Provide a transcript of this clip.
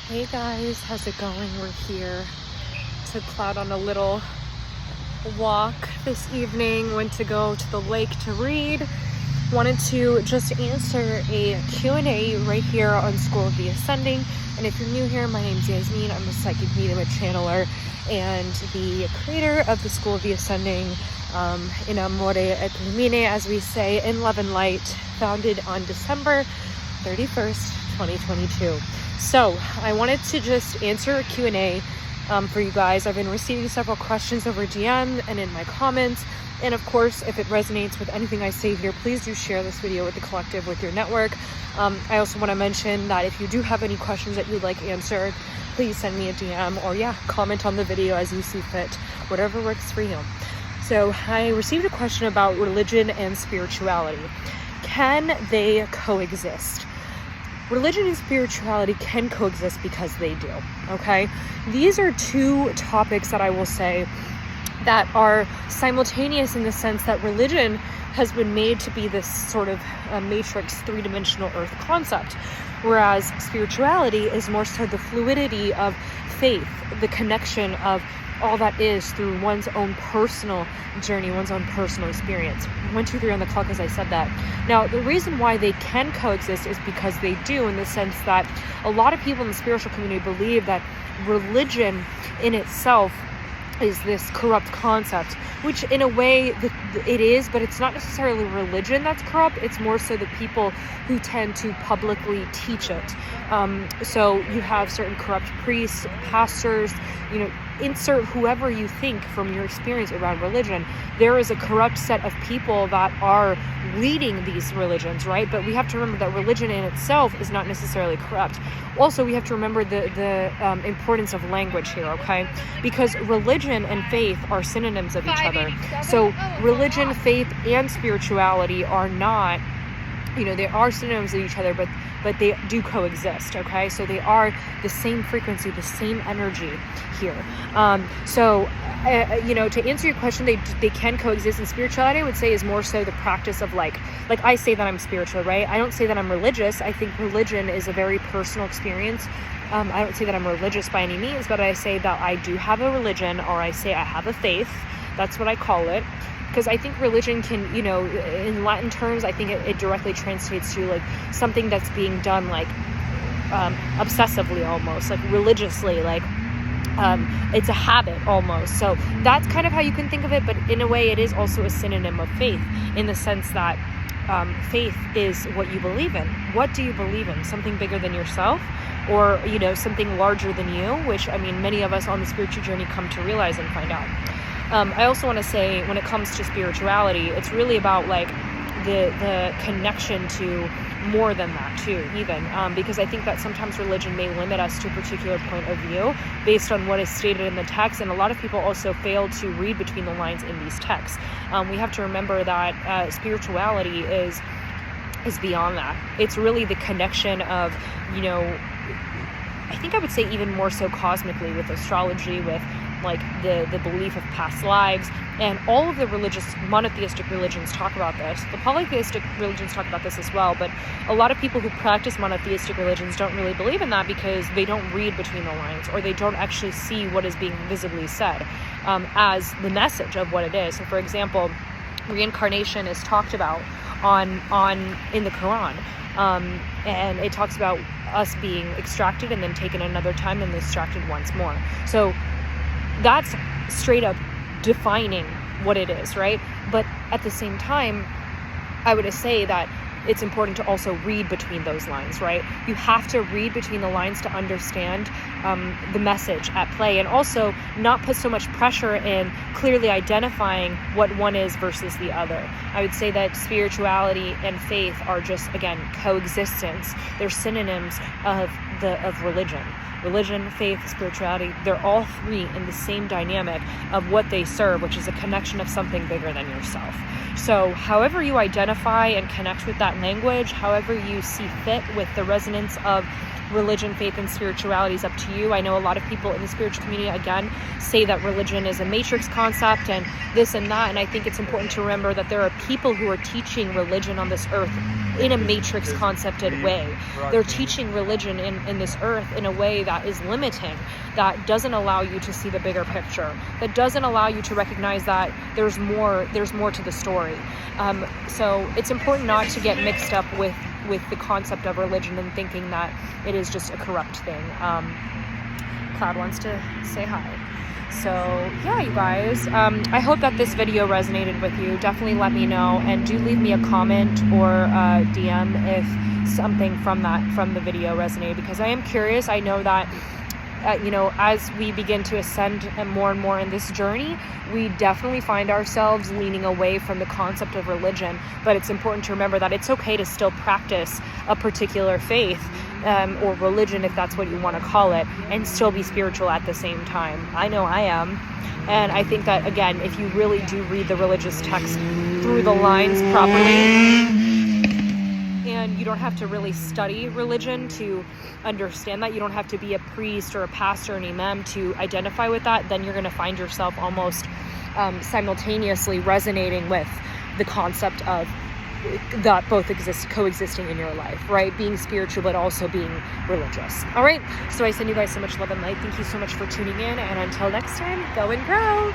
Hey guys, how's it going? We're here. Took Cloud on a little walk this evening. Went to go to the lake to read. Wanted to just answer a Q&A right here on School of the Ascending. And if you're new here, my name's Yasmine. I'm a psychic medium and channeler and the creator of the School of the Ascending, in Amore et Lumine, as we say, in Love and Light, founded on December 31st, 2022. So I wanted to just answer a Q&A for you guys. I've been receiving several questions over DM and in my comments. And of course, if it resonates with anything I say here, please do share this video with the collective, with your network. I also want to mention that if you do have any questions that you'd like answered, please send me a DM or comment on the video as you see fit, whatever works for you. So I received a question about religion and spirituality. Can they coexist? Religion and spirituality can coexist because they do, okay? These are two topics that I will say that are simultaneous in the sense that religion has been made to be this sort of matrix, three-dimensional earth concept, whereas spirituality is more so the fluidity of faith, the connection of all that is through one's own personal journey, one's own personal experience. 1, 2, 3 on the clock as I said that. Now, the reason why they can coexist is because they do, in the sense that a lot of people in the spiritual community believe that religion in itself is this corrupt concept, which in a way it is, but it's not necessarily religion that's corrupt. It's more so the people who tend to publicly teach it. So you have certain corrupt priests, pastors, insert whoever you think from your experience around religion. There is a corrupt set of people that are leading these religions, right? But we have to remember that religion in itself is not necessarily corrupt. Also, we have to remember the importance of language here, okay? Because religion and faith are synonyms of each other. So religion, faith, and spirituality are not, they are synonyms of each other, but they do coexist, okay? So they are the same frequency, the same energy here. To answer your question, they can coexist. And spirituality, I would say, is more so the practice of like I say that I'm spiritual, right? I don't say that I'm religious. I think religion is a very personal experience. I don't say that I'm religious by any means, but I say that I do have a religion, or I say I have a faith. That's what I call it. Because I think religion can, in Latin terms, I think it directly translates to like something that's being done like obsessively, almost like religiously, like it's a habit almost. So that's kind of how you can think of it. But in a way, it is also a synonym of faith, in the sense that faith is what you believe in. What do you believe in? Something bigger than yourself, or something larger than you, which many of us on the spiritual journey come to realize and find out. I also want to say, when it comes to spirituality, it's really about like the connection to more than that too, even because I think that sometimes religion may limit us to a particular point of view based on what is stated in the text, and a lot of people also fail to read between the lines in these texts. We have to remember that spirituality is beyond that. It's really the connection of, I think I would say even more so cosmically, with astrology, with like the belief of past lives, and all of the monotheistic religions talk about this. The polytheistic religions talk about this as well, but a lot of people who practice monotheistic religions don't really believe in that, because they don't read between the lines, or they don't actually see what is being visibly said as the message of what it is. So for example, reincarnation is talked about in the Quran, and it talks about us being extracted and then taken another time and extracted once more. So that's straight up defining what it is, right? But at the same time, I would say that it's important to also read between those lines, right? You have to read between the lines to understand the message at play, and also not put so much pressure in clearly identifying what one is versus the other. I would say that spirituality and faith are just, again, coexistence. They're synonyms of religion. Religion, faith, spirituality, they're all three in the same dynamic of what they serve, which is a connection of something bigger than yourself. So however you identify and connect with that language, however you see fit with the resonance of religion, faith, and spirituality is up to you. I know a lot of people in the spiritual community, again, say that religion is a matrix concept and this and that. And I think it's important to remember that there are people who are teaching religion on this earth in a matrix concepted way. They're teaching religion in this earth in a way that is limiting, that doesn't allow you to see the bigger picture, that doesn't allow you to recognize that there's more to the story. So it's important not to get mixed up with the concept of religion and thinking that it is just a corrupt thing. Cloud wants to say hi. So yeah, you guys, I hope that this video resonated with you. Definitely let me know, and do leave me a comment or a DM if something from the video resonated, because I am curious. I know that as we begin to ascend and more in this journey, we definitely find ourselves leaning away from the concept of religion. But it's important to remember that it's okay to still practice a particular faith or religion, if that's what you want to call it, and still be spiritual at the same time. I know I am. And I think that, again, if you really do read the religious text through the lines properly, and you don't have to really study religion to understand that, you don't have to be a priest or a pastor or an imam to identify with that, then you're going to find yourself almost simultaneously resonating with the concept of that both coexisting in your life, right? Being spiritual, but also being religious. All right. So I send you guys so much love and light. Thank you so much for tuning in. And until next time, go and grow.